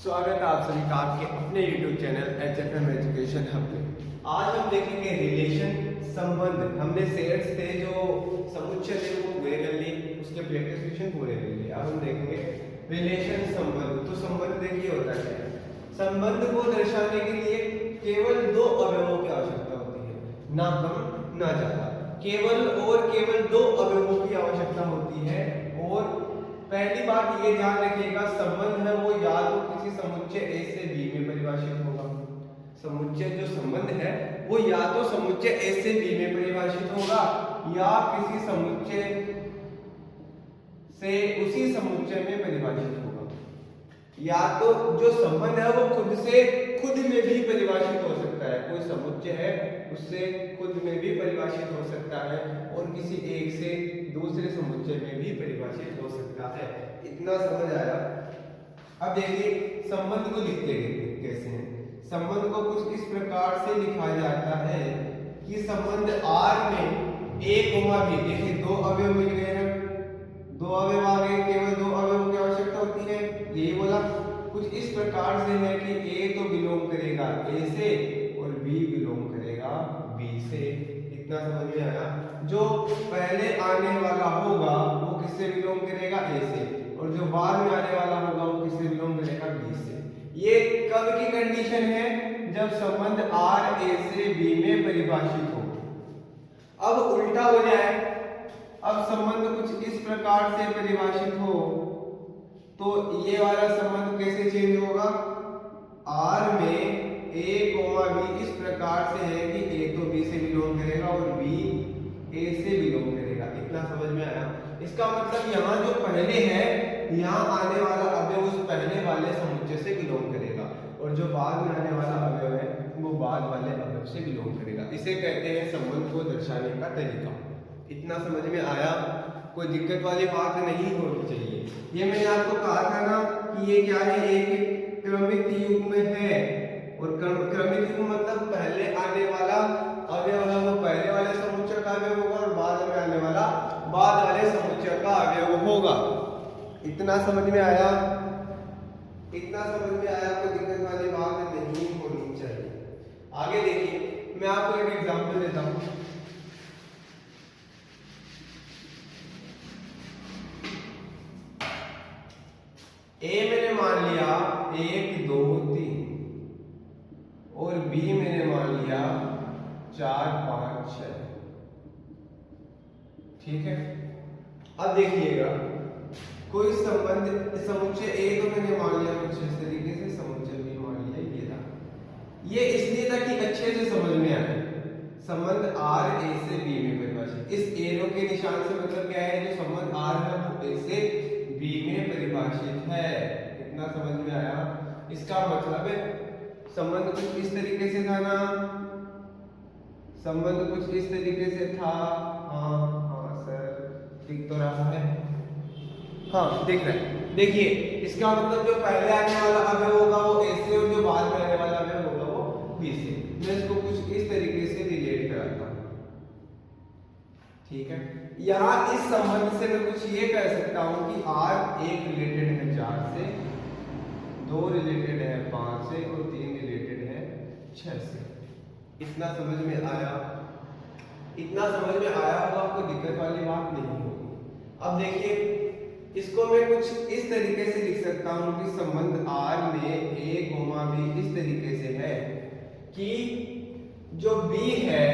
स्वागत है आप सभी का आपके अपने YouTube channel HFM education hub में। आज हम देखेंगे रिलेशन संबंध। हमने सेट्स थे जो समुच्चय थे वो पूरे कर लिए, उसके प्रैक्टिस क्वेश्चन पूरे कर लिए। अब हम देखेंगे रिलेशन संबंध। तो संबंध देखिए होता क्या है। संबंध को दर्शाने के लिए केवल दो अवयवों की आवश्यकता होती है, ना कम ना ज्यादा। केवल दो अवयवों की आवश्यकता होती है। और पहली बात ये ध्यान रखिएगा, संबंध है वो या तो किसी समुच्चय A से B में परिभाषित होगा। समुच्चय जो संबंध है वो या तो समुच्चय A से B में परिभाषित होगा या किसी समुच्चय से उसी समुच्चय में परिभाषित होगा। या तो जो संबंध है वो खुद में भी परिभाषित हो सकता है, कोई समुच्चय है उससे खुद में भी परिभाषित हो सकता है और किसी एक से दूसरे समुच्चय में भी परिभाषित हो सकता है। इतना समझ आया। अब देखिए संबंध को लिखते कैसे हैं। संबंध को कुछ इस प्रकार से लिखा जाता है कि संबंध R में A, B, देखिए दो अवयव मिल गए हैं, दो अवयव आ गए, केवल दो अवयवों की आवश्यकता होती है। यही बोला कुछ इस प्रकार से है कि A तो बिलोंग करेगा A से और B बिलोंग करेगा B से। इतना समझ में आया। जो पहले आने वाला होगा वो किससे बिलोंग करेगा A से, और जो बाद में आने वाला होगा वो किससे बिलोंग करेगा B से। ये कब की कंडीशन है? जब संबंध R A से B में परिभाषित हो। अब उल्टा हो जाए, अब संबंध कुछ इस प्रकार से परिभाषित हो तो ये वाला संबंध कैसे चेंज होगा? R में A, B इस प्रकार से है कि A तो B से बिलोंग करेगा और B A से बिलोंग करेगा। इतना समझ में आया। इसका मतलब यहाँ जो पहले है, यहाँ आने वाला अवयव उस पहले वाले समुच्चय से बिलोंग करेगा और जो बाद में आने वाला अवयव है वो बाद वाले अवयव से बिलोंग करेगा। इसे कहते हैं संबंध को दर्शाने का तरीका। इतना समझ में आया? कोई दिक्कत वाली बात नहीं होनी चाहिए। ये मैंने आपको कहा था ना कि ये क्या है, एक क्रमिक युग्म है। और क्रमिक युग्म मतलब पहले आने वाला अवयव है वो पहले वाले समुच्चय का अवयव होगा और बाद में आने वाला बाद वाले समुच्चय का अवयव होगा। इतना समझ में आया? इतना समझ में आया? कोई दिक्कत वाली बात नहीं होनी चाहिए। आगे देखिए, मैं आपको एक एग्जांपल देता हूं। A मैंने मान लिया 1 2 3 और B मैंने मान लिया 4 5 6। ठीक है। अब देखिएगा, कोई संबंध समुच्चय A तो मैंने मान लिया कुछ इस तरीके से, समुच्चय B मान लिया ये था। ये इसलिए था कि अच्छे से समझ में आए। संबंध R A से B में परिभाषित। इस एरो के निशान से मतलब क्या है? जो संबंध R है वो A से B में परिभाषित है। इतना समझ में आया? इसका मतलब है संबंध कुछ इस तरीके से था ना, संबंध कुछ इस तरीके से था। हाँ सर, दिख तो रहा है। हाँ दिख रहा है। देखिए इसका मतलब जो पहले आने वाला अवयव होगा वो A से और जो बाद में आने वाला अवयव होगा वो B से। मैं इसको कुछ इस तरीके से रिलेट कराता हूँ। ठीक है। यहाँ इस संबंध से मैं कुछ ये कह सकता हूँ कि R एक रिलेटेड है 4 से, 2 रिलेटेड है 5 से और 3 रिलेटेड है 6 से। इतना समझ में आया? इतना समझ में आया होगा, आपको दिक्कत वाली बात नहीं होगी। अब देखिए, इसको मैं कुछ इस तरीके से लिख सकता हूँ कि संबंध R में A, B इस तरीके से है कि जो B है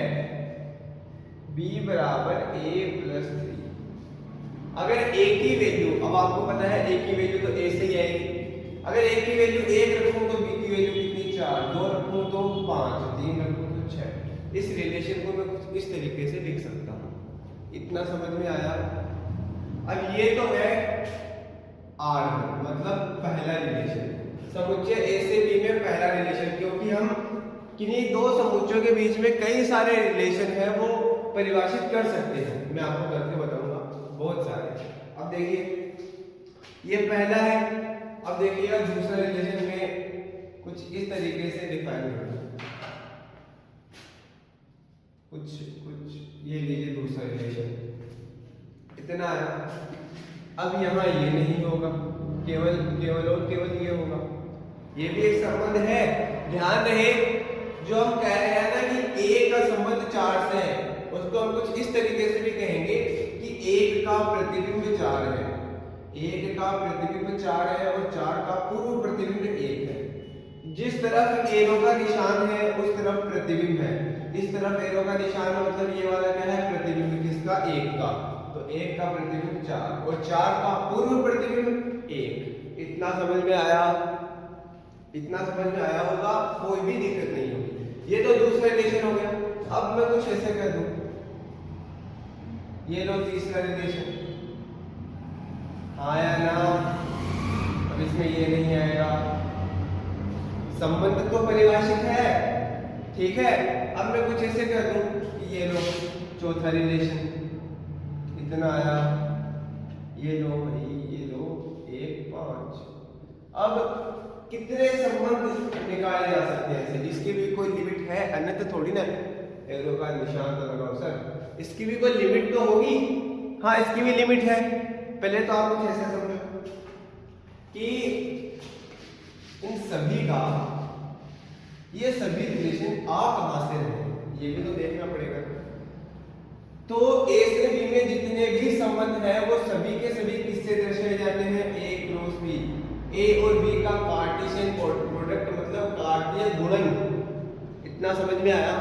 B बराबर A प्लस 3। अगर A की वैल्यू, अब आपको पता है A की वैल्यू तो A से ही आएगी। अगर A की वैल्यू 1 रखूं तो B की वैल्यू कितनी? 4, 2 रखूं तो 5, 3 रखूं तो 6। इस रिलेशन को मैं कुछ इस तरीके से लिख सकता हूं। इतना समझ में आया? अब ये तो है R मतलब पहला रिलेशन, समुच्चय A से B में पहला रिलेशन। क्योंकि हम किन्हीं दो समुच्चयों के बीच में कई सारे रिलेशन है वो परिभाषित कर सकते हैं। मैं आपको करके बताऊंगा बहुत सारे। अब देखिए ये पहला है। अब देखिएगा दूसरा रिलेशन में कुछ इस तरीके से डिफाइन करूंगा। कुछ ये लीजिए दूसरा रिलेशन। इतना है। अब यहाँ ये नहीं होगा, केवल ये होगा। ये भी एक संबंध है। ध्यान रहे जो हम कह रहे हैं ना कि ए का संबंध 4 से है, उसको हम कुछ इस तरीके से भी कहेंगे कि 1 का प्रतिबिंब 4 है, 1 का प्रतिबिंब 4 है और 4 का पूर्व प्रतिबिंब 1 है। जिस तरफ एरो का निशान है उस तरफ प्रतिबिंब है, इस तरफ एरो का निशान है मतलब ये वाला क्या है प्रतिबिंब किसका 1 का, तो 1 का प्रतिबिंब 4 और 4 का पूर्व प्रतिबिंब 1। इतना समझ में आया? इतना समझ में आया होगा, कोई भी दिक्कत नहीं होगी। ये तो दूसरा रिलेशन हो गया। अब मैं कुछ ऐसे कह दूं, ये लो तीसरा रिलेशन, आया ना? अब इसमें ये नहीं आएगा, संबंध तो परिभाषित है, ठीक है। अब मैं कुछ ऐसे कह दूं कि ये लो चौथा रिलेशन, इतना आया, ये लो भाई, ये लो 1 5। अब कितने संबंध निकाले जा सकते हैं ऐसे? इसकी भी कोई लिमिट है, अन्यथा थोड़ी ना एरो का निशान तो लगाओ सर, इसकी भी कोई लिमिट तो होगी। हाँ, इसकी भी लिमिट है। पहले तो आप कुछ ऐसे समझो कि इन सभी का ये सभी रिलेशन आ कहां से रहे, ये भी तो देखना पड़ेगा। तो ए से बी में जितने भी संबंध है वो सभी के सभी किससे दर्शाए जाते हैं? ए क्रॉस बी। ए और बी का कार्टेशियन प्रोडक्ट मतलब कार्तीय गुणन। इतना समझ में आया?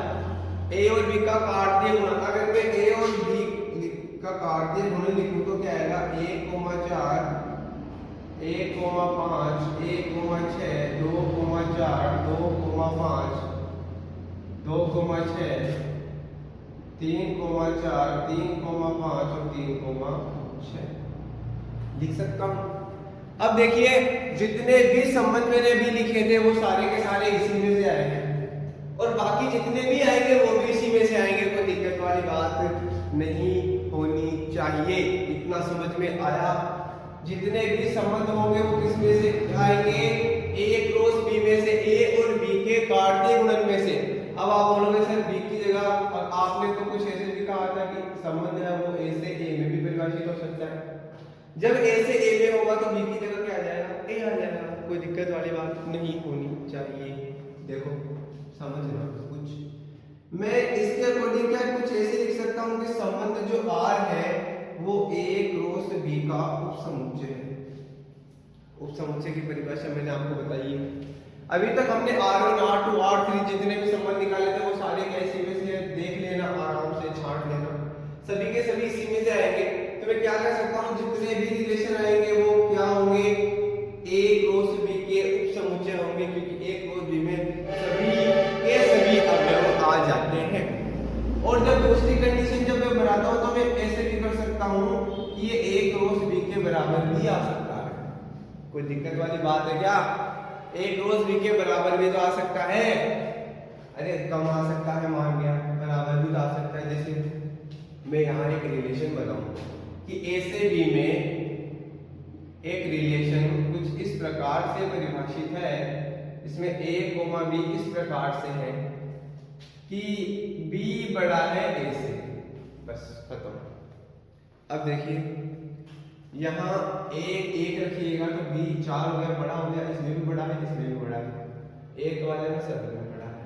ए और बी का कार्तीय गुणन, अगर मैं ए और बी का कार्तीय गुणन लिखूं तो क्या आएगा? 1, 4, 1, 5, 1, 6, 2, 4, 2, 5, 2, 6, 3, 4, 3, 5 और 3, 6 लिख सकता हूं। अब देखिए जितने भी संबंध मैंने भी लिखे थे वो सारे के सारे इसी में से आए हैं और बाकी जितने भी आएंगे वो भी इसी में से आएंगे, कोई दिक्कत वाली बात नहीं होनी चाहिए। इतना समझ में आया? जितने भी संबंध होंगे वो किस में से आएंगे? ए क्रॉस बी में से, ए और बी के कार्तीय गुणन में से। अब आप बोलोगे सर बी की जगह आपने तो कुछ ऐसे भी कहा था कि संबंध है वो ए से ए में भी परिभाषित हो सकता है। जब ए से ए में होगा तो बी की जगह क्या आ जाएगा? ए आ जाएगा, कोई दिक्कत वाली बात नहीं होनी चाहिए। देखो समझना कुछ, मैं इसके अकॉर्डिंग क्या कुछ ऐसे लिख सकता हूं कि संबंध जो आर है वो ए क्रॉस बी का उपसमुच्चय है। उपसमुच्चय की परिभाषा मैंने आपको बताई है। अभी तक हमने R1, R2, R3 जितने भी संबंध निकाले थे वो सारे कैसे में से देख लेना, आराम से छांट लेना, सभी के सभी इसी में से आएंगे। तो मैं क्या कर सकता हूँ, जितने भी रिलेशन आएंगे वो क्या होंगे? ए क्रॉस बी के उपसमुच्चय होंगे, क्योंकि ए क्रॉस बी में सभी के सभी अवयव आ जाते हैं। और जब दूसरी कंडीशन जब मैं बनाता हूँ तो मैं ऐसे भी कर सकता हूँ कि ये ए क्रॉस बी के बराबर भी आ सकता है। कोई दिक्कत वाली बात है क्या? ए क्रॉस बी के बराबर भी तो आ सकता है। अरे कम आ सकता है मान गया, बराबर भी तो आ सकता है। जैसे मैं यहाँ एक रिलेशन बनाऊं कि ए से बी में एक रिलेशन कुछ इस प्रकार से परिभाषित है, इसमें a, b इस प्रकार से है कि b बड़ा है a से, बस खत्म। अब देखिए यहाँ एक रखिएगा तो b 4 हो गया, बड़ा हो गया, इसमें भी बड़ा है, इसमें भी बड़ा है, एक वाले में सब में बड़ा है।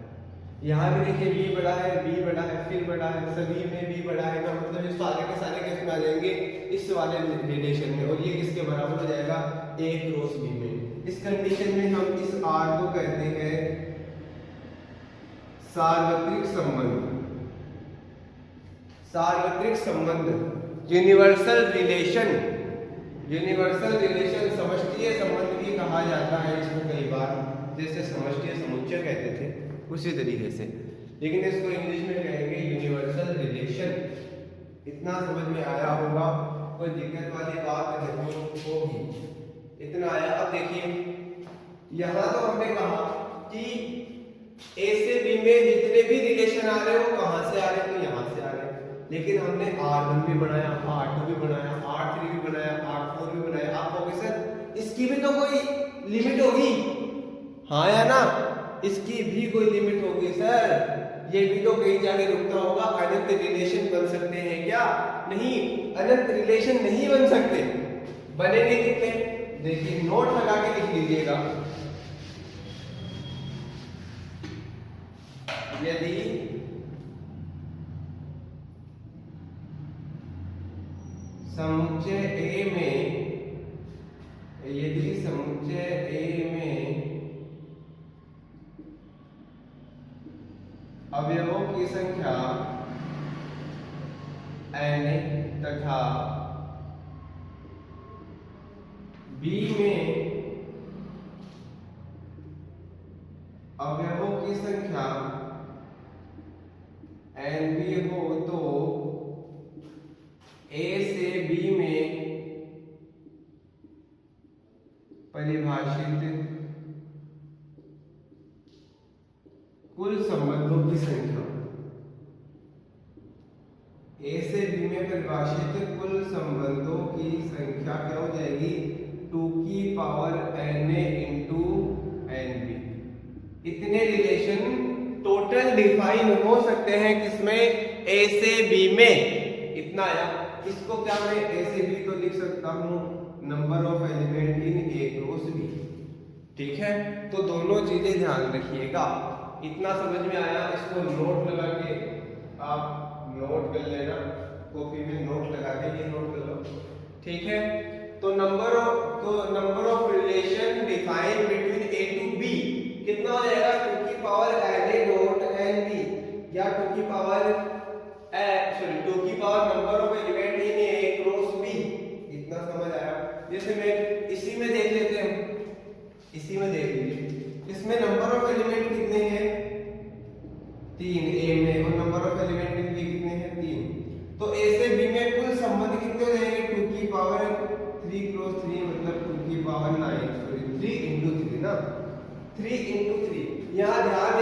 यहाँ भी देखिए b बड़ा है, b बड़ा है, फिर बड़ा है, सभी में b बड़ा है ना, मतलब ये सारे के सारे किस में आ जाएंगे? इस वाले रिलेशन में। और ये किसके बराबर हो जाएगा? a क्रॉस b में। इस कंडीशन में हम इस r को कहते हैं सार्वत्रिक संबंध। सार्वत्रिक संबंध, यूनिवर्सल रिलेशन। यूनिवर्सल रिलेशन समष्टीय संबंध भी कहा जाता है इसको कई बार, जैसे समष्टीय समुच्चय कहते थे उसी तरीके से, लेकिन इसको इंग्लिश में कहेंगे यूनिवर्सल रिलेशन। इतना समझ में आया होगा, कोई दिक्कत वाली बात नहीं होगी। इतना आया। अब देखिए यहाँ तो हमने कहा कि ए से बी में जितने भी रिलेशन आ रहे हैं वो कहां से आ रहे हैं? तो यहाँ से आ रहे हैं। लेकिन हमने R1 भी बनाया, R2 भी बनाया, R3 भी बनाया, R4 भी बनाया। आप कहोगे सर इसकी भी तो कोई लिमिट होगी। हाँ या ना? इसकी भी कोई लिमिट होगी सर, ये भी तो कहीं जाके रुकता होगा। अनंत रिलेशन बन सकते हैं क्या? नहीं, अनंत रिलेशन नहीं बन सकते। बनेंगे कितने? देखिए नोट लगा के लिख लीजिएगा। यदि समुच्चय A में अवयवों की संख्या n तथा B में अवयवों की संख्या n हो तो A से B में परिभाषित कुल संबंधों की संख्या, A से B में परिभाषित कुल संबंधों की संख्या क्या हो जाएगी, 2 की पावर n इंटू nb। इतने रिलेशन टोटल डिफाइन हो सकते हैं किसमें, A से B में। इतना आया। इसको क्या मैं A से B तो लिख सकता हूं number of element in A cross B। ठीक है, तो दोनों चीजें ध्यान रखिएगा। इतना समझ में आया। इसको नोट लगा के आप नोट कर लेना, कॉपी में नोट लगा के ये नोट कर लो। ठीक है, तो number of relation define between A to B कितना हो जाएगा, 2 की पावर n डॉट nb या 2 की power number of element in A cross B। इतना समझ आया। जैसे मैं इसी में देख लेते हैं, इसी में देख लीजिए, इसमें नंबर ऑफ एलिमेंट कितने हैं, 3 A में, और number of element in B कितने हैं, 3। तो A से B में कुल संबंध कितने हो जाएंगे, 2 की पावर 3 क्रॉस 3 मतलब 2 की पावर 9, सॉरी 3 इंटू 3 ना, 3 इंटू 3। यहाँ ध्यान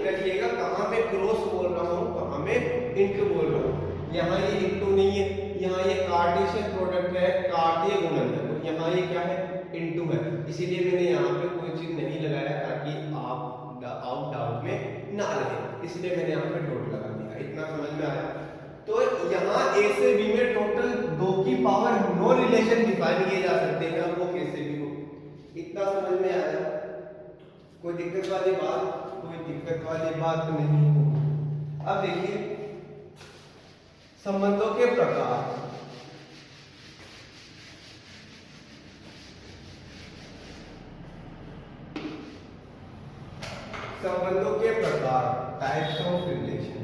रखिएगा कहाँ पे क्रॉस बोल रहा हूँ, कहाँ में इंटू बोल रहा हूँ। यहाँ ये इंटू नहीं है, यहाँ ये कार्टेशियन प्रोडक्ट है, कार्तीय गुणन है, तो यहाँ ये क्या है, इंटू है। इसीलिए मैंने यहाँ पे कोई चीज नहीं लगाया ताकि आप डाउट में ना रहे, इसलिए मैंने यहाँ पे डॉट लगा दिया। इतना समझ में आया। तो यहाँ A से B में टोटल 2 की पावर 9 रिलेशन डिफाइन किए जा सकते हैं, वो कैसे भी हो। इतना समझ में आया। कोई दिक्कत वाली बात नहीं हो। अब देखिए संबंधों के प्रकार। संबंधों के प्रकार, types of relation.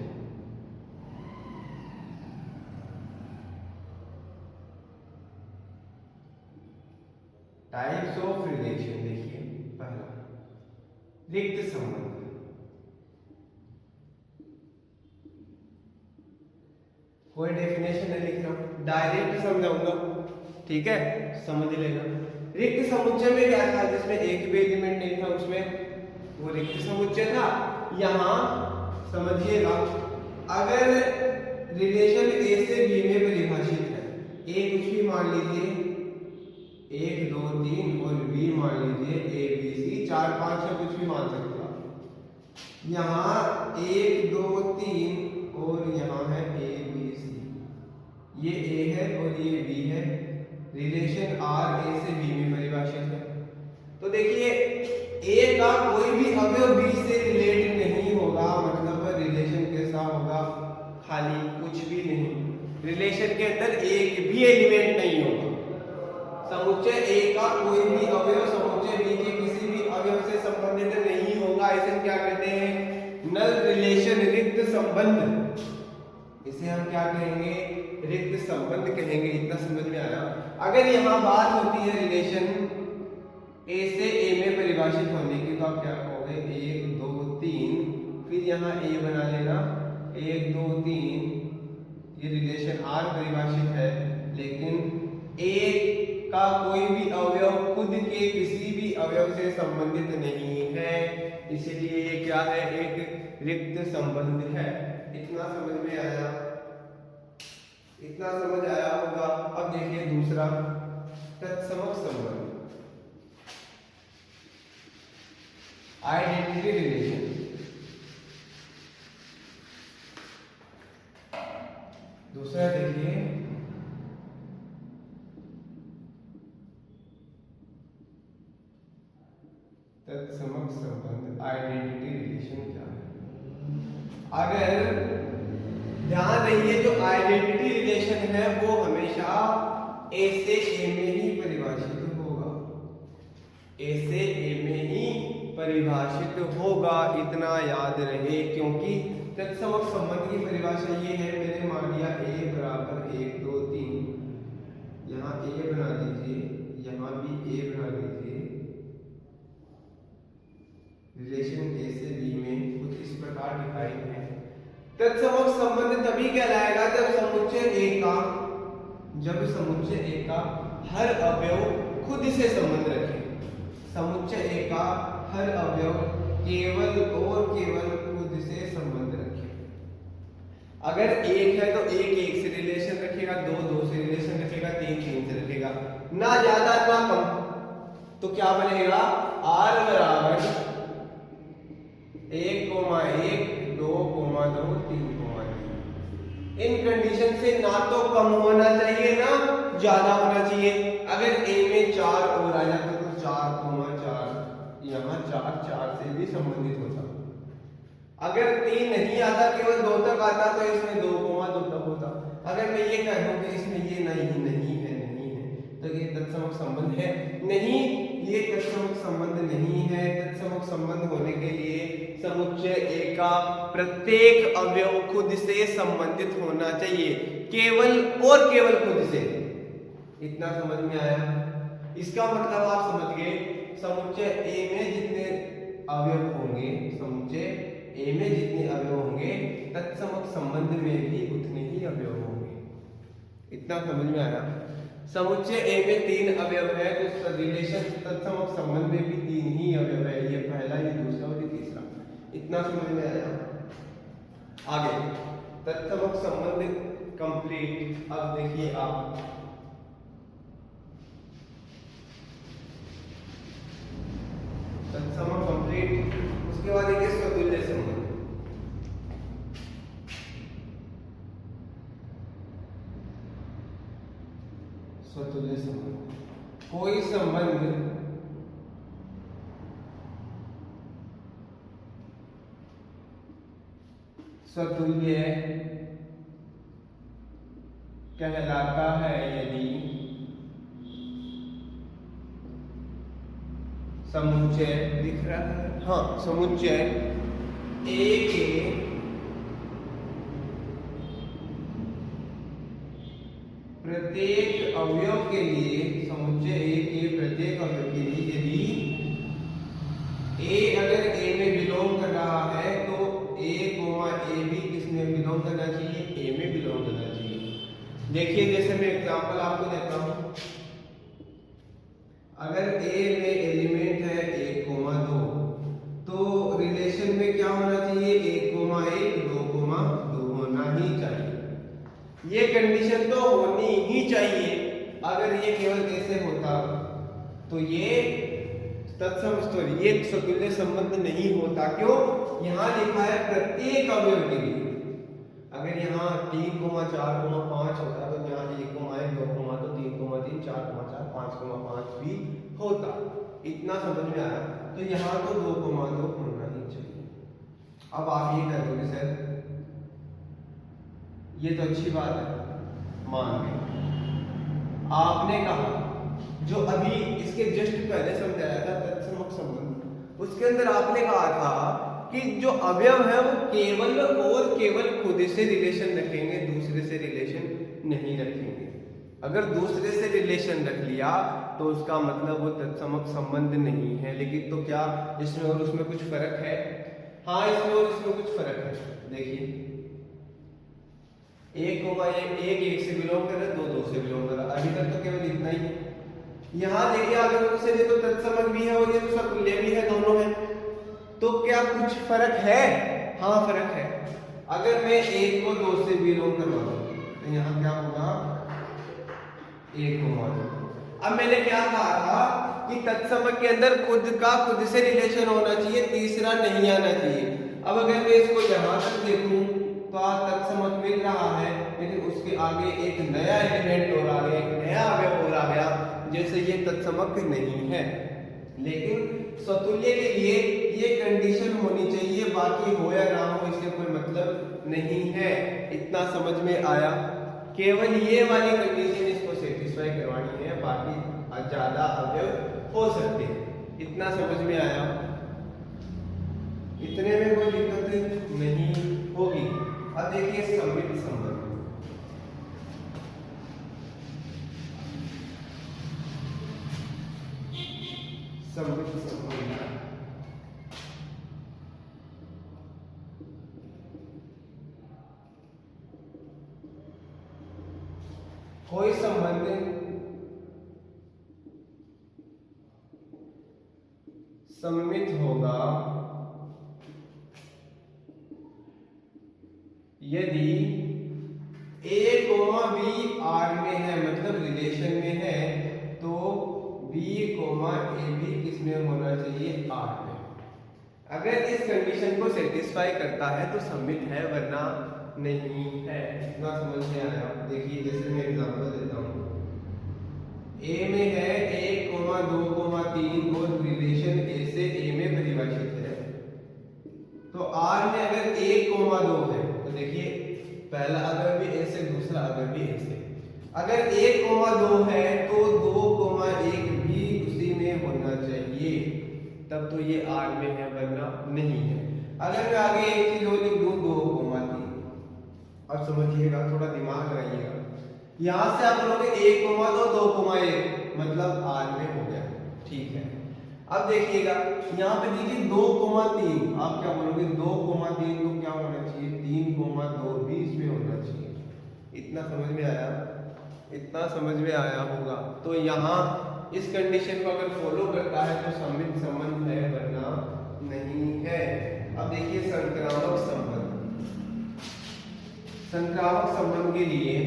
Types of relation देखिए, पहला रिक्त संबंध। कोई डेफिनेशन नहीं लिख रहा हूं, डायरेक्ट समझाऊंगा। ठीक है, समझ लेना। रिक्त समुच्चय में क्या था, जिसमें एक भी एलिमेंट नहीं था, उसमें वो रिक्त समुच्चय था। यहां समझिएगा, अगर रिलेशन A से B में परिभाषित है, A कुछ भी मान लीजिए 1 2 3 और B मान लीजिए A B C 4 5 6 कुछ भी मान सकते हो। यहाँ 1 2 3 और यहाँ है A B C, ये A है और ये B है। रिलेशन R A से B में परिभाषित है। तो देखिए A का कोई भी अवयव B से रिलेट नहीं होगा, मतलब रिलेशन कैसा होगा, खाली कुछ भी नहीं। रिलेशन के अंदर एक भी एलिमेंट नहीं होगा। समुच्चय A का कोई भी अवयव समुच्चय B के किसी भी अवयव से संबंधित नहीं होगा। इसे क्या कहते हैं, नल रिलेशन, रिक्त संबंध। इसे हम क्या कहेंगे, रिक्त संबंध कहेंगे। इतना समझ में आया। अगर यहाँ बात होती है रिलेशन A से A में परिभाषित होने की, तो आप क्या कहोगे, 1 2 3, फिर यहाँ A बना लेना, 1 2 3। ये रिलेशन R परिभाषित है, लेकिन A का कोई भी अवयव खुद के किसी भी अवयव से संबंधित नहीं है, इसलिए ये क्या है, एक रिक्त संबंध है। इतना समझ में आया, इतना समझ आया होगा। अब देखिए दूसरा, तत्समक संबंध, आइडेंटिटी रिलेशन। दूसरा देखिए तत्समक संबंध, आइडेंटिटी रिलेशन क्या है। अगर ध्यान रहिए जो आइडेंटिटी रिलेशन है वो हमेशा ए से ए में ही परिभाषित होगा, ए से ए में ही परिभाषित होगा, इतना याद रहे। क्योंकि तत्समक संबंध की परिभाषा ये है, मैंने मान लिया a बराबर 1 2 3, यहाँ a बना दीजिए, यहाँ भी a बना दीजिए। रिलेशन a से b में कुछ इस प्रकार डिफाइन है। तत्समक संबंध तभी कहलाएगा जब समुच्चय A का हर अवयव खुद से संबंध रखे। समुच्चय A का हर अवयव केवल और केवल खुद से संबंध रखे। अगर एक है तो एक से रिलेशन रखेगा, दो से रिलेशन रखेगा, तीन से रखेगा, ना ज्यादा ना कम। तो क्या बनेगा? R बराबर 1, 1, 2, 2, 3, 3। इन कंडीशन से ना तो कम होना चाहिए ना ज्यादा होना चाहिए। अगर a में 4 और आ जाता तो 4, 4, यहाँ 4 से भी संबंधित होता। अगर 3 नहीं आता, केवल 2 तक आता, तो इसमें 2, 2 तक होता। अगर मैं ये कह दूं कि इसमें ये नहीं है, तो ये तत्समक संबंध है नहीं, ये तत्समक संबंध नहीं है। तत्समक संबंध होने के लिए समुच्चय A का प्रत्येक अवयव खुद से संबंधित होना चाहिए, केवल और केवल खुद से। इतना समझ में आया? इसका मतलब आप समझ गए, समुच्चय A में जितने अवयव होंगे, समुच्चय A में जितने अवयव होंगे, तत्समक संबंध में भी उतने ही अवयव होंगे। इतना समझ में आया? समुच्चय A में 3 अवयव है, तो रिलेशन तत्समक संबंध में भी 3 ही अवयव है। ये पहला, ये दूसरा और ये तीसरा। इतना समझ में आया? आगे तत्समक संबंध कंप्लीट। अब देखिए आप तत्समक कंप्लीट, उसके बाद एक स्वतुल्य संबंध। स्वतुल्य संबंध कोई संबंध स्वतुल्य कहलाता है यदि समुच्चय दिख रहा है, हाँ, समुच्चय A के प्रत्येक अवयव के लिए, समुच्चय A के प्रत्येक अवयव के लिए यदि A अगर A में बिलोंग कर रहा है, तो A, A भी किसमें बिलोंग करना चाहिए? A में बिलोंग करना चाहिए। देखिए, जैसे मैं एग्जांपल आपको देता हूं, अगर A में एलिमेंट है 1, 2, तो रिलेशन में क्या होना चाहिए? 1, 1, 2, 2 होना ही चाहिए। ये कंडीशन तो होनी ही चाहिए। अगर ये केवल ऐसे होता तो ये तत्सम ये स्वतुल्य संबंध नहीं होता। क्यों? यहाँ लिखा है प्रत्येक अवयव के लिए। अगर यहाँ 3, 4, 5 होता तो यहाँ 1, 1, 2, 2, 3, 3, 4, 4, 5, 5 भी होता। इतना समझ में आया? तो यहाँ तो 2, 2 होना ही चाहिए। अब आप ये कह दोगे सर ये तो अच्छी बात है, मान गए। आपने कहा जो अभी इसके जस्ट पहले समझाया था तत्समक संबंध, उसके अंदर आपने कहा था कि जो अवयव है वो केवल और केवल खुद से रिलेशन रखेंगे, दूसरे से रिलेशन नहीं रखेंगे। अगर दूसरे से रिलेशन रख लिया तो उसका मतलब वो तत्समक संबंध नहीं है। लेकिन तो क्या इसमें और उसमें कुछ फर्क है? हाँ, इसमें और इसमें कुछ फर्क है। देखिए, 1 से बिलोंग कर रहा है, 2 से बिलोंग कर रहा है। अभी तक तो केवल इतना ही है। यहाँ देखिए अगर से ये तो तत्समक भी है और ये तो स्वतुल्य भी है, दोनों है। तो क्या कुछ फर्क है? हाँ, फर्क है। अगर मैं 1 को 2 से बिलोंग करवा दूं तो यहाँ क्या होगा? 1 को 2। अब मैंने क्या कहा था कि तत्समक के अंदर खुद से रिलेशन होना चाहिए, तीसरा नहीं आना चाहिए। अब अगर मैं इसको यहाँ तक देखूं तो तत्समक मिल रहा है, लेकिन उसके आगे एक नया एलिमेंट और आ गया, एक नया अवयव और आ गया, जैसे ये तत्समक नहीं है। लेकिन स्वतुल्य के लिए ये कंडीशन होनी चाहिए, बाकी हो या ना हो इससे कोई मतलब नहीं है। इतना समझ में आया? केवल ये वाली कंडीशन इसको सेटिस्फाई करवानी है, बाकी ज्यादा अवयव हो सकते हैं। इतना समझ में आया? इतने में कोई दिक्कत नहीं होगी। अब देखिए सममित संबंध। सममित संबंध कोई संबंध सममित होगा यदि a, b R में है, मतलब रिलेशन में है, तो b, a, b किस में होना चाहिए? R में। अगर इस कंडीशन को सेटिस्फाई करता है तो सममित है, वरना नहीं है। इतना समझ में आया? देखिए जैसे मैं एग्जांपल देता हूँ, a में है 1, 2, 3 और रिलेशन a से a में परिभाषित है। तो R में अगर 1, 2 है तो देखिए पहला अगर भी a से, दूसरा अगर भी a से। अगर 1, 2 है तो 2, 1 भी उसी में होना चाहिए, तब तो ये R में है, वरना नहीं है। अगर मैं आगे एक चीज और लिख दूं 2, 3, अब समझिएगा, थोड़ा दिमाग लगाइएगा। यहां से आप बोलोगे 1, 2, 1, मतलब R में हो गया, ठीक है। अब देखिएगा यहाँ पे दीजिए 2, 3, आप क्या बोलोगे? 2, 3 तो क्या होना चाहिए? 3, 2 भी इसमें होना चाहिए। इतना समझ में आया? इतना समझ में आया होगा। तो यहाँ इस कंडीशन को अगर फॉलो करता है तो सममित संबंध है, वरना नहीं है। अब देखिए संक्रामक संबंध। संक्रामक संबंध के लिए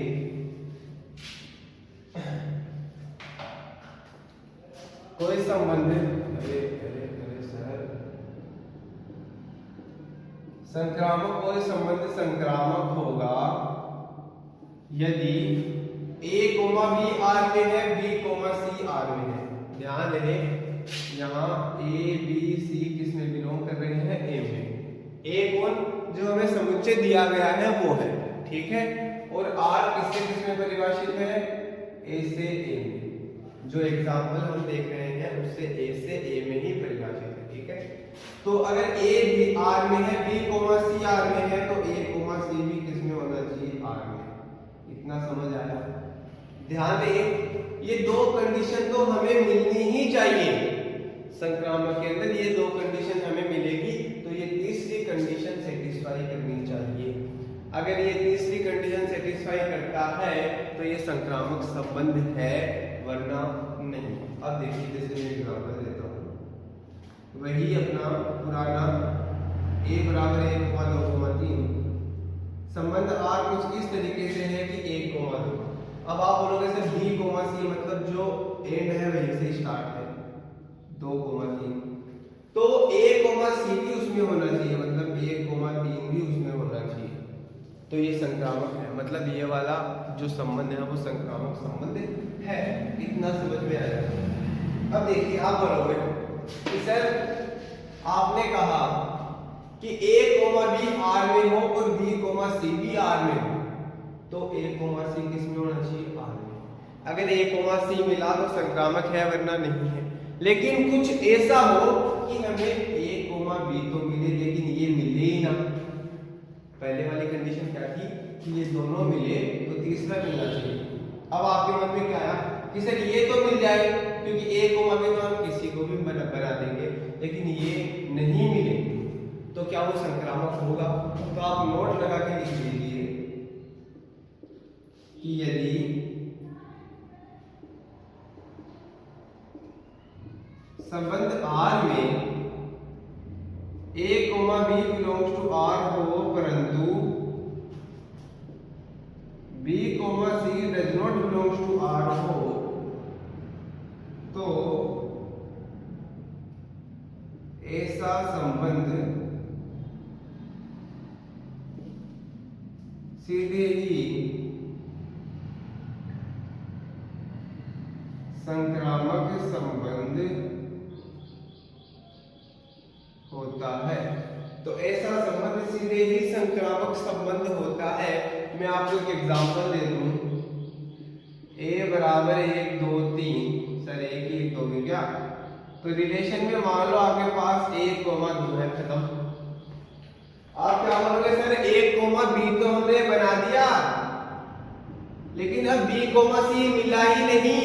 कोई संबंध संक्रामक, कोई संबंध संक्रामक होगा यदि a, b R में है, b, c R में है। ध्यान रहे यहाँ a, b, c किस में बिलोंग कर रहे हैं? a में। a कौन? जो हमें समुच्चय दिया गया है वो है, ठीक है। और r किससे किस में परिभाषित है? a से a में। जो एग्जाम्पल हम देख रहे हैं उससे a से a में ही परिभाषित है, ठीक है। तो अगर a भी R में है, b, c R में है, तो a, c भी किस में होना चाहिए? R में। इतना समझ आया? ध्यान रखिए ये दो कंडीशन तो हमें मिलनी ही चाहिए संक्रामक के अंदर, ये दो कंडीशन हमें मिलेगी तो ये तीसरी कंडीशन सेटिस्फाई करनी चाहिए। अगर ये तीसरी कंडीशन सेटिस्फाई करता है तो ये संक्रामक संबंध है, वरना नहीं। अब देखिए जैसे मैं एग्जांपल देता हूँ, वही अपना पुराना a बराबर 1, 2, 3 संबंध R कुछ इस तरीके से है कि 1, 2। अब आप बोलोगे सर b, c मतलब जो एंड है वहीं से स्टार्ट है, 2, 3। तो a, c भी उसमें होना चाहिए, मतलब 1, 3 भी उसमें होना चाहिए। तो ये संक्रामक है, मतलब ये वाला जो संबंध है वो संक्रामक संबंध है। इतना समझ में आया? अब देखिए आप बोलोगे कि सर आपने कहा कि a, b R में हो और b, c भी R में हो, तो a, c किस में होना चाहिए? R में। अगर a, c मिला तो संक्रामक है, वरना नहीं है। लेकिन कुछ ऐसा हो कि हमें a, b तो मिले लेकिन ये मिले ही ना। पहले वाली कंडीशन क्या थी कि ये दोनों मिले तो तीसरा मिलना चाहिए। अब आपके मन में क्या आया कि सर ये तो मिल जाए, क्योंकि a, b तो हम किसी को भी बना देंगे, लेकिन ये नहीं मिले तो क्या वो संक्रामक होगा? तो आप नोट लगा के लिख लीजिए कि यदि संबंध R में a, b belongs to R हो, परंतु b, c does not belongs to R हो, तो ऐसा संबंध सीधे ही संक्रामक संबंध होता है। तो ऐसा संबंध सीधे ही संक्रामक संबंध होता है। मैं आपको एक एग्जांपल दे दूं, a बराबर 1 2 3, सर 1 1 2 क्या, तो रिलेशन में मान लो आपके पास 1 2 है, खत्म। आप क्या बोलोगे, सर 1 b तो हमने बना दिया, लेकिन अब b c मिला ही नहीं,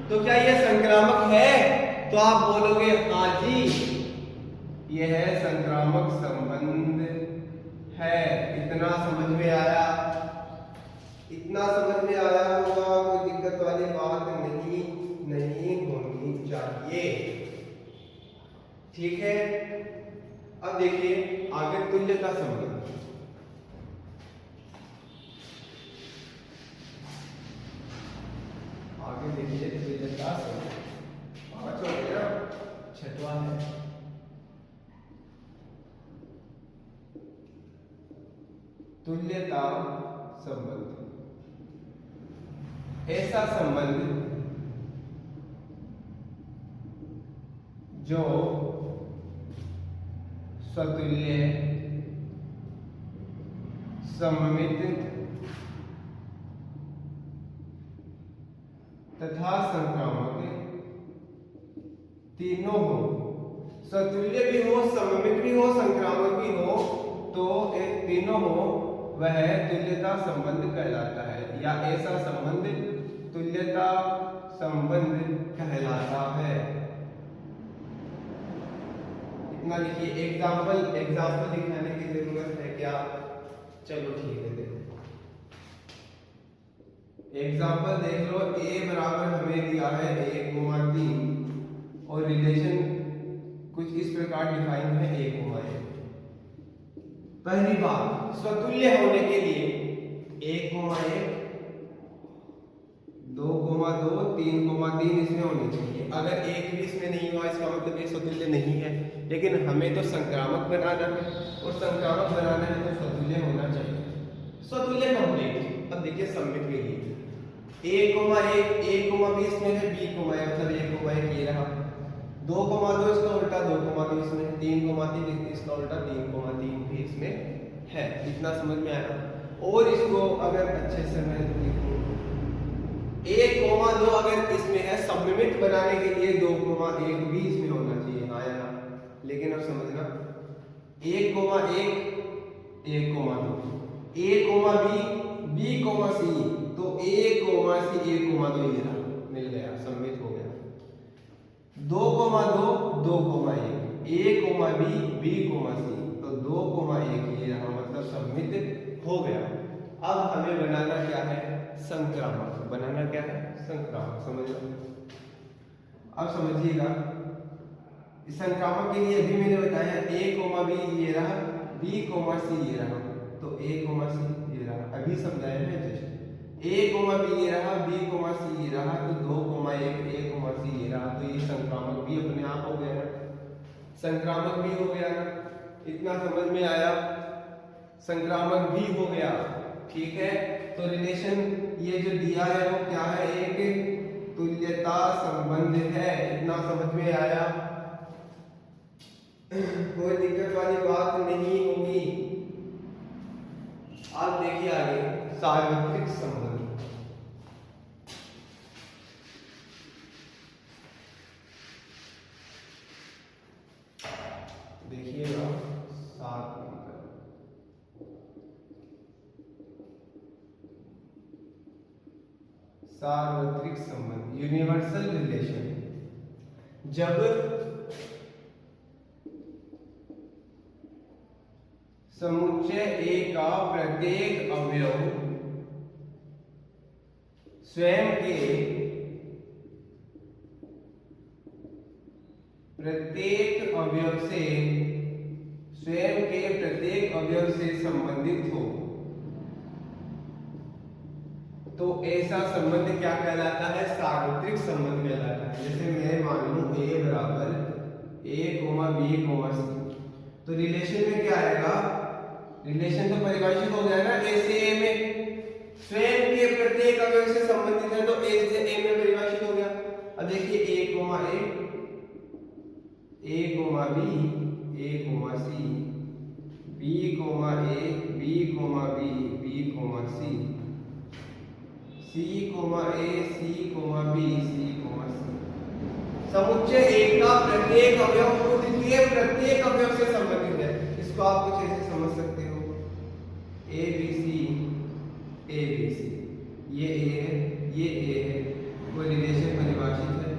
तो क्या यह संक्रामक है? तो आप बोलोगे हाँ जी, यह संक्रामक संबंध है। इतना समझ में आया? इतना समझ में आया होगा, कोई दिक्कत वाली बात नहीं होनी चाहिए। ठीक है, अब देखिए आगे तुल्यता संबंध। आगे देखिए तुल्यता संबंध, पांच हो गया, छठवां है तुल्यता संबंध। ऐसा संबंध जो स्वतुल्य, सममित तथा संक्रामक तीनों हो। स्वतुल्य भी हो, सममित भी हो, संक्रामक भी हो, तो एक तीनों हो, वह तुल्यता संबंध कहलाता है, या ऐसा संबंध तुल्यता संबंध कहलाता है। इतना लिखिए। एग्जाम्पल दिखाने की जरूरत है क्या? चलो ठीक है, देखो एग्जाम्पल देख लो। a बराबर हमें दिया है 1 3, और रिलेशन कुछ इस प्रकार डिफाइन है 1 1। पहली बात, स्वतुल्य होने के लिए 1 1 2 2 3 3 इसमें होनी चाहिए। अगर एक भी इसमें नहीं हुआ, इसका मतलब ये स्वतुल्य नहीं है। लेकिन हमें तो संक्रामक बनाना है, और संक्रामक बनाना है तो स्वतुल्य होना चाहिए। स्वतुल्य कंप्लीट। अब देखिए सममित के लिए 1 1 भी इसमें है, b मतलब 1 1 ये रहा, 2 2 इसका उल्टा 2 2 इसमें, 3 3 इसका उल्टा 3 3 भी इसमें है। इतना समझ में आया? और इसको अगर अच्छे से मैं लिखूं, 1 2 अगर इसमें है, सममित बनाने के लिए 2 1 भी इसमें होना चाहिए, हाँ या ना? लेकिन अब समझना, 1 1 1 2 a b c, तो a c 1 2 ये रहा, मिल गया, सममित हो गया। 2 2 1 a b c, तो 2 1 ये रहा, मतलब सममित हो गया। अब हमें बनाना क्या है? संक्रामक। बनाना क्या है? संक्रामक। समझ लो। अब समझिएगा, इस संक्रामक के लिए अभी मैंने बताया a b ये रहा, b c ये रहा, तो a c ये रहा, अभी समझाया है जस्ट। a b ये रहा, b c ये रहा, तो 2 1 a c ये रहा, तो ये संक्रामक भी अपने आप हो गया ना, संक्रामक भी हो गया ना। इतना समझ में आया? संक्रामक भी हो गया। ठीक है, तो रिलेशन ये जो दिया है वो क्या है? एक तुल्यता संबंध है। इतना समझ में आया? कोई दिक्कत वाली बात नहीं होगी। आप देखिए आगे, सार्वत्रिक संबंध। देखिएगा, सार्वत्रिक संबंध, यूनिवर्सल रिलेशन। जब समुच्चय A का प्रत्येक अवयव स्वयं के प्रत्येक अवयव से संबंधित हो, तो ऐसा संबंध क्या कहलाता है? सार्वत्रिक संबंध कहलाता है। जैसे मैं मान लूं a बराबर a b c, तो रिलेशन में क्या आएगा? रिलेशन तो परिभाषित हो गया ना a से a में, स्वयं के प्रत्येक अवयव से संबंधित है, तो a से a में परिभाषित हो गया। अब देखिए a b A comma C, B comma A, B comma B, B comma C, C comma A, C comma B, C comma C. समुच्चय ए का प्रत्येक अवयव खुद के प्रत्येक अवयव से संबंधित है। इसको आप कुछ ऐसे समझ सकते हो, A B C, A B C, ये ए है, ये ए है, कोई रिलेशन परिभाषित है,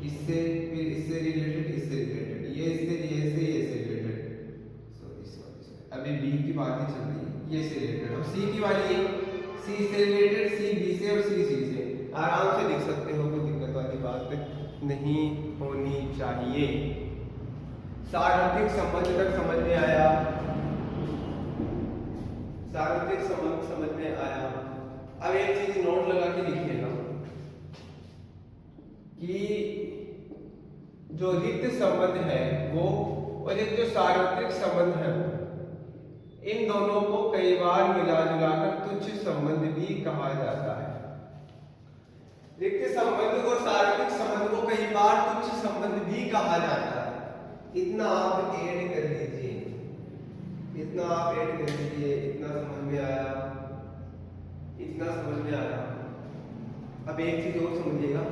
इससे फिर इससे रिलेटेड, इससे रिलेटेड, ये इससे, ये से, ये से रिलेटेड। अभी बी की बातें चल रही है, ये से रिलेटेड। अब सी की वाली है, सी से रिलेटेड, सी बी से और सी सी से। आराम से लिख सकते हो, कोई दिक्कत वाली बात नहीं होनी चाहिए। सार्वत्रिक संबंध तक समझ में आया? सार्वत्रिक संबंध समझ में आया? अब एक चीज नोट लगा के लिखिएगा कि जो रिक्त संबंध है वो और एक जो सार्वत्रिक संबंध है वो, इन दोनों को कई बार मिला जुलाकर तुच्छ संबंध भी कहा जाता है। रिक्त संबंध और सार्वत्रिक संबंध को कई बार तुच्छ संबंध भी कहा जाता है। इतना आप ऐड कर लीजिए, इतना आप ऐड कर लीजिए। इतना समझ में आया? इतना समझ में आया? अब एक चीज और समझिएगा,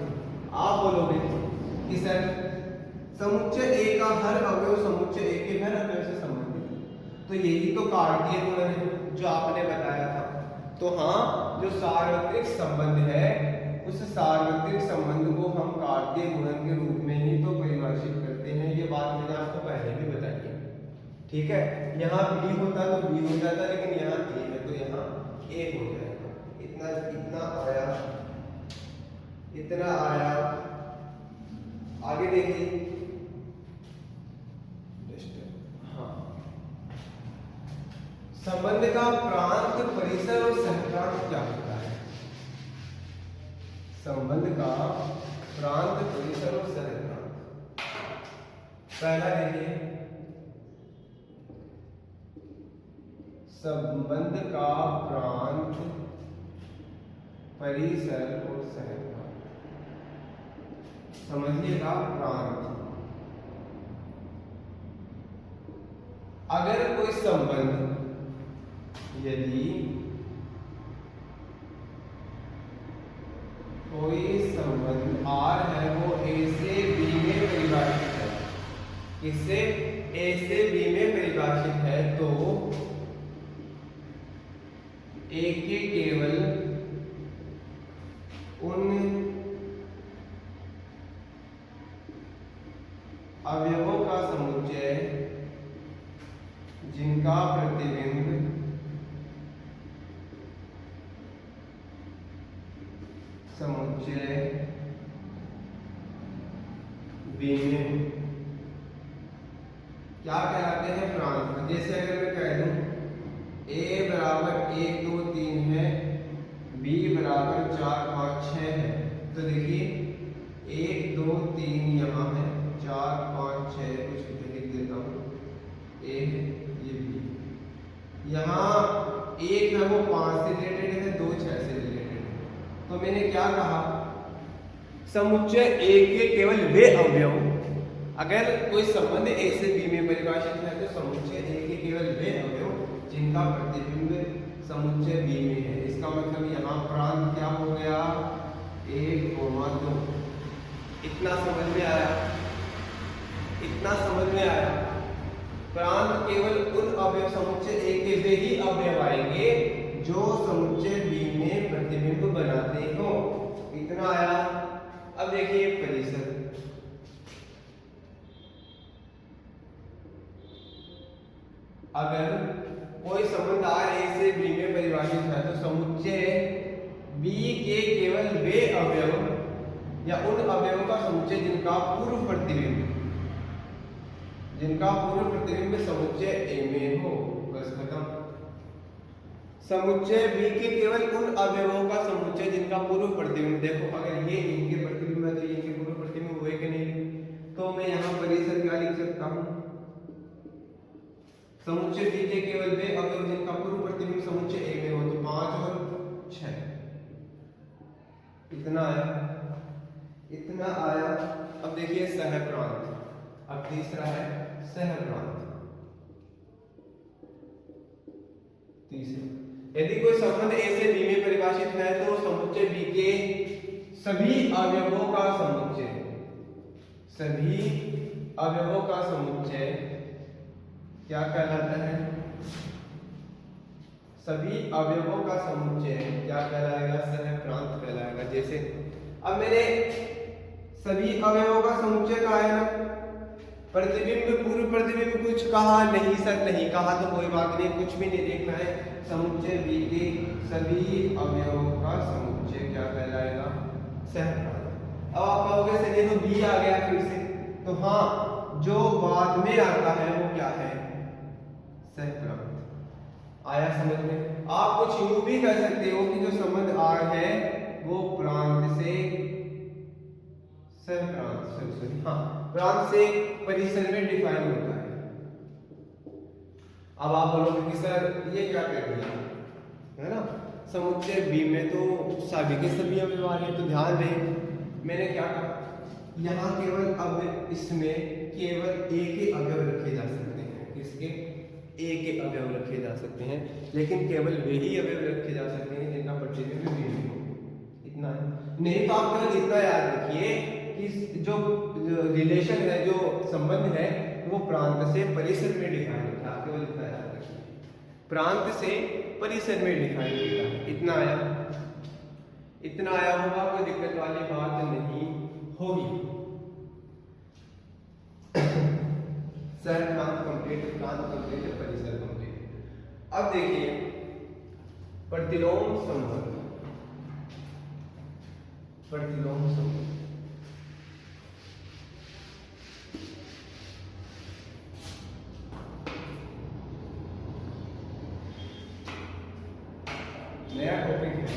आप बोलोगे कि सर समुच्चय ए का हर अवयव समुच्चय ए के हर अवयव से संबंधित है, तो यही तो कार्तीय गुणन है जो आपने बताया था। तो हाँ, जो सार्वत्रिक संबंध है उस सार्वत्रिक संबंध को हम कार्तीय गुणन के रूप में ही तो परिभाषित करते हैं। ये बात मैंने आपको पहले भी बताई है, ठीक है। यहाँ बी होता तो बी हो जाता, लेकिन यहाँ ए है तो यहाँ ए हो जाएगा। इतना इतना आया, इतना आया। आगे देखिए, हाँ, संबंध का प्रांत, परिसर और सहप्रांत क्या होता है? संबंध का प्रांत, परिसर और सहप्रांत। पहला देखिए, संबंध का प्रांत, परिसर और सहप्रांत। समझिएगा, प्रांत, अगर कोई संबंध, यदि कोई संबंध आर है वो ए से बी में परिभाषित है, इससे ए से बी में परिभाषित है, तो ए के केवल उन अवयवों का समुच्चय जिनका प्रतिबिंब समुच्चय बी में क्या कहलाते हैं? प्रांत। जैसे अगर मैं कह दूं ए बराबर 1 2 3 है, बी बराबर 4 5 6 है, तो देखिए 1 2 3 यहाँ है, 4 5 6 कुछ लिख देता हूँ, ए है, ये बी। यहाँ एक है वो 5 से रिलेटेड है, 2 6 से रिलेटेड है। तो मैंने क्या कहा? समुच्चय ए के केवल वे अवयव, अगर कोई संबंध ए से बी में परिभाषित है तो समुच्चय ए के केवल वे अवयव जिनका प्रतिबिंब समुच्चय बी में है। इसका मतलब यहाँ प्रांत क्या हो गया? 1 2। इतना समझ में आया? इतना समझ में आया? प्रांत केवल उन अवयव समुच्चय ए के वे ही अवयव आएंगे जो समुच्चय बी में प्रतिबिंब बनाते हो। इतना आया? अब देखिए परिसर, अगर कोई संबंध आर ए से बी में परिभाषित है तो समुच्चय बी के केवल वे अवयव या उन अवयवों का समुच्चय जिनका पूर्व प्रतिबिंब समुच्चय ए में हो। बस खत्म। समुच्चय बी के केवल उन अवयवों का समुच्चय जिनका पूर्व प्रतिबिंब, देखो अगर ये इनके प्रतिबिंब है तो ये इनके पूर्व प्रतिबिंब हुए कि नहीं? तो मैं यहाँ परिसर क्या लिख सकता हूँ? समुच्चय बी के केवल वे अवयव जिनका पूर्व प्रतिबिंब समुच्चय ए में हो, तो 5 और 6। इतना आया? इतना आया। अब देखिए सहप्रांत, अब तीसरा है सहप्रांत। तीसरा, यदि कोई संबंध ए से बी में परिभाषित है तो समुच्चय बी के सभी अवयवों का समुच्चय, सभी अवयवों का समुच्चय क्या कहलाता है? सभी अवयवों का समुच्चय क्या कहलाएगा? सहप्रांत कहलाएगा। जैसे अब मैंने सभी अवयवों का समुच्चय कहा है ना, प्रतिबिंब पूर्व प्रतिबिंब कुछ कहा नहीं सर, नहीं कहा तो कोई बात नहीं, कुछ भी नहीं देखना है। समुच्चय बी के सभी अवयवों का समुच्चय क्या कहलाएगा? सहप्रांत। अब आप कहोगे सर ये तो बी आ गया फिर से, तो हाँ जो बाद में आता है वो क्या है? सहप्रांत। आया समझ में? आप कुछ यूं भी कह सकते हो कि जो संबंध आर है वो प्रांत से सहप्रांत, सॉरी हाँ प्रांत से परिसर में डिफाइन होता है। अब आप बोलोगे कि सर ये क्या कह दिया है ना, समुच्चय बी में तो सभी के सभी अवयव आ रहे हैं, तो ध्यान रहे मैंने क्या कहा, यहाँ केवल अब इसमें केवल ए के अवयव रखे जा सकते हैं। किसके? ए के अवयव रखे जा सकते हैं, लेकिन केवल वे ही अवयव रखे जा सकते हैं जिनका प्रतिबिंब बी में हो। इतना है, नहीं तो आप केवल इतना याद रखिए कि जो रिलेशन है, जो संबंध है वो प्रांत से परिसर में डिफाइन होता है। आप केवल इतना याद रखिए, प्रांत से परिसर में डिफाइन होता है। इतना आया, इतना आया होगा, कोई दिक्कत वाली बात नहीं होगी। सहप्रांत कंप्लीट, प्रांत कंप्लीट, परिसर कंप्लीट। अब देखिए प्रतिलोम संबंध, प्रतिलोम संबंध नया टॉपिक है।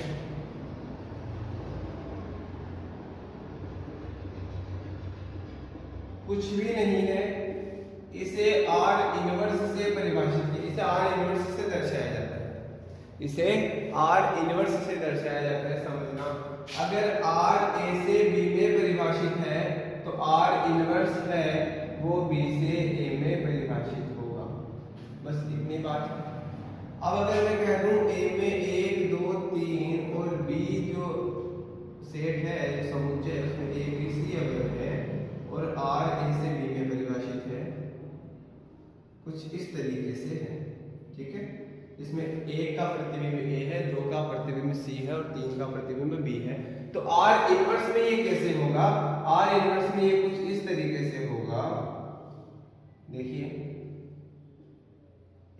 कुछ भी नहीं है, इसे आर इनवर्स से परिभाषित किया, इसे आर इनवर्स से दर्शाया जाता है, इसे आर इनवर्स से दर्शाया जाता है। समझना, अगर आर ए से बी में परिभाषित है तो आर इनवर्स है वो बी से ए में परिभाषित होगा। बस इतनी बात है। अब अगर मैं कह दूं ए में 1 2 3 और बी जो सेट है, जो समुच्चय है उसमें ए बी सी अवयव है और आर ए से बी में परिभाषित है, कुछ इस तरीके से है। ठीक है, इसमें 1 का प्रतिबिंब ए है, 2 का प्रतिबिंब सी है और 3 का प्रतिबिंब बी है। तो आर इनवर्स में ये कैसे होगा? आर इनवर्स में ये कुछ इस तरीके से होगा। देखिए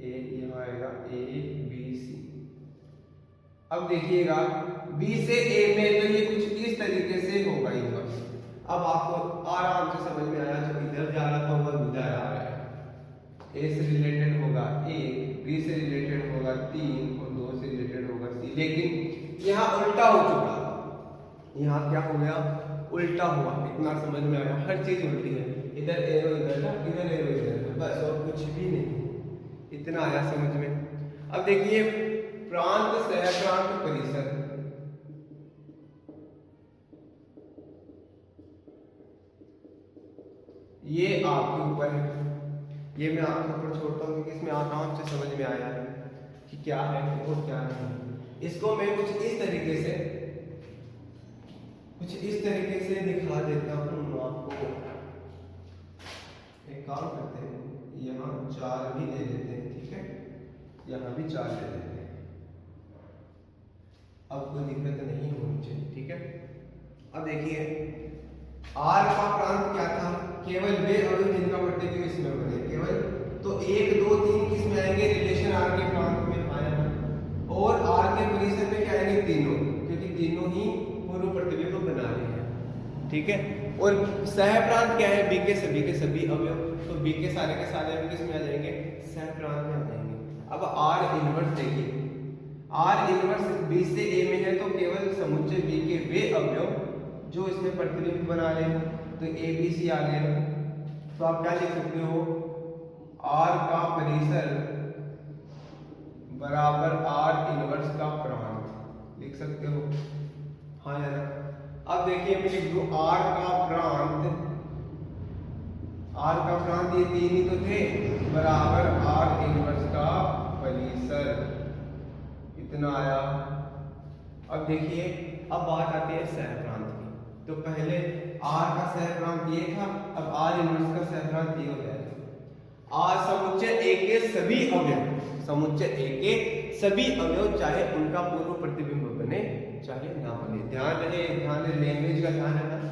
ए यहाँ आएगा ए बी सी। अब देखिएगा बी से ए में तो ये कुछ इस तरीके से होगा इनवर्स। अब आपको आराम से समझ में आया, जो इधर जा रहा था वह उधर आ रहा है। ए से रिलेटेड होगा ए, बी से रिलेटेड होगा 3 और 2 से रिलेटेड होगा सी। लेकिन यहाँ उल्टा हो चुका, यहाँ क्या हो गया? उल्टा हुआ। इतना समझ में आया, हर चीज उल्टी है, इधर एरो इधर ना, इधर एरो इधर, बस और कुछ भी नहीं। इतना आया समझ में? अब देखिए प्रांत, सहप्रांत, परिसर, ये आपके ऊपर है, ये मैं आपके ऊपर छोड़ता हूँ क्योंकि इसमें आराम से समझ में आया है कि क्या है और क्या नहीं। इसको मैं कुछ इस तरीके से दिखा देता हूँ आपको। एक काम करते हैं, यहाँ 4 भी दे देते हैं, ठीक है, यहाँ भी 4 दे देते हैं, अब कोई दिक्कत नहीं होनी चाहिए। ठीक है, अब देखिए आर का प्रांत क्या था? केवल वे अवयव जिनका प्रतिबिंब इसमें बने, केवल तो 1 2 3 किस में आएंगे? रिलेशन आर के प्रांत में आया, और आर के परिसर में क्या आएंगे? तीनों, क्योंकि तीनों ही पूर्व प्रतिबिंब बना रहे हैं। ठीक है, और सहप्रांत क्या है? बी के सभी अवयव, तो बी के सारे अवयव किस में आ जाएंगे? सहप्रांत में आ जाएंगे। अब आर इनवर्स देखिए, आर इनवर्स बी से ए में है तो केवल समुच्चय बी के वे अवयव जो इसमें प्रतिबिंब बना रहे हैं, तो ए बी सी आ गया। तो आप क्या लिख सकते हो? आर का परिसर बराबर आर इनवर्स का प्रांत लिख सकते हो। हाँ यार, अब देखिए मैं लिख दूं आर का प्रांत आर का प्रांत ये 3 ही तो थे, बराबर आर इनवर्स का परिसर, इतना आया। अब देखिए, अब बात आती है सह प्रांत की। तो पहले आर का सह प्रांत ये था, अब आर इनवर्स का सह प्रांत ये हो जाएगा। आर समुच्चय ए के सभी अवयव, समुच्चय ए के सभी अवयव, चाहे उनका पूर्व प्रतिबिंब बने चाहे ना बने। ध्यान रहे, लैंग्वेज का ध्यान रखना।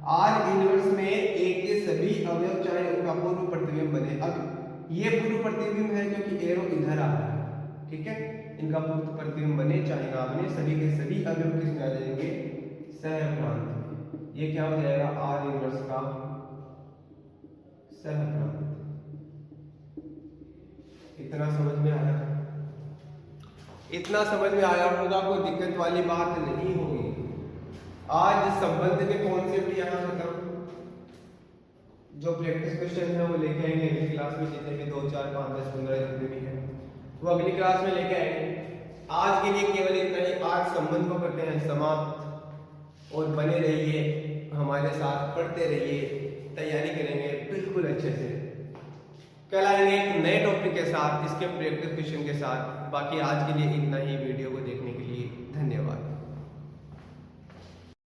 आर इनवर्स में ए के सभी अवयव चाहे उनका पूर्व प्रतिबिंब बने। अब ये पूर्व प्रतिबिंब है क्योंकि एरो इधर आ रहा है, ठीक है। इनका पूर्व प्रतिबिंब बने चाहे ना बने, सभी के सभी अवयव किस में आ जाएंगे, सह प्रांत में। ये क्या हो जाएगा, आर इनवर्स का सह प्रांत। इतना समझ में आया, इतना समझ में आया होगा, कोई दिक्कत वाली बात नहीं होगी। आज संबंध के कॉन्सेप्ट यहाँ खत्म। जो प्रैक्टिस क्वेश्चन है वो लेके आएंगे अगली क्लास में, जितने भी 2, 4, 5, 10, 15 जितने भी हैं वो अगली क्लास में लेके आएंगे। आज के लिए केवल इतना ही। आज संबंध को करते हैं समाप्त, और बने रहिए हमारे साथ, पढ़ते रहिए, तैयारी करेंगे बिल्कुल अच्छे से। कल आएंगे एक नए टॉपिक के साथ, इसके प्रैक्टिस क्वेश्चन के साथ। बाकी आज के लिए इतना ही। वीडियो को देखने के लिए धन्यवाद।